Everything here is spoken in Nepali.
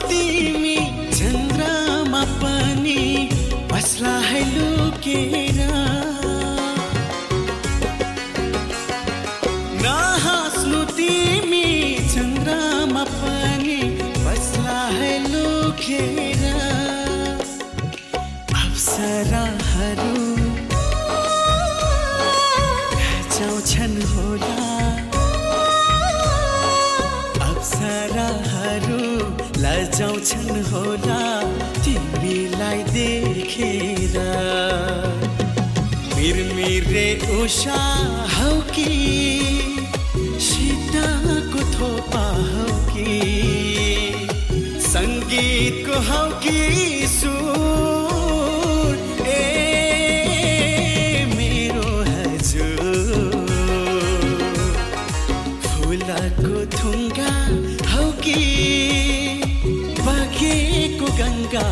तिमी चन्द्रमा पनि बस्ला है लुकेर नहाँस्नु तिमी चन्द्रमा पनि बस्ला है लुकेर अप्सराहरू जाउँछन् होला अप्सराहरू लजाउँछन् होला तिमीलाई देखेर मिरमिरे उषा हौ कि सीताको थोपा हौ कि सङ्गीतको हौ कि सुर ए मेरो हजुर फुलको थुङ्गा हौ कि बगेको गङ्गा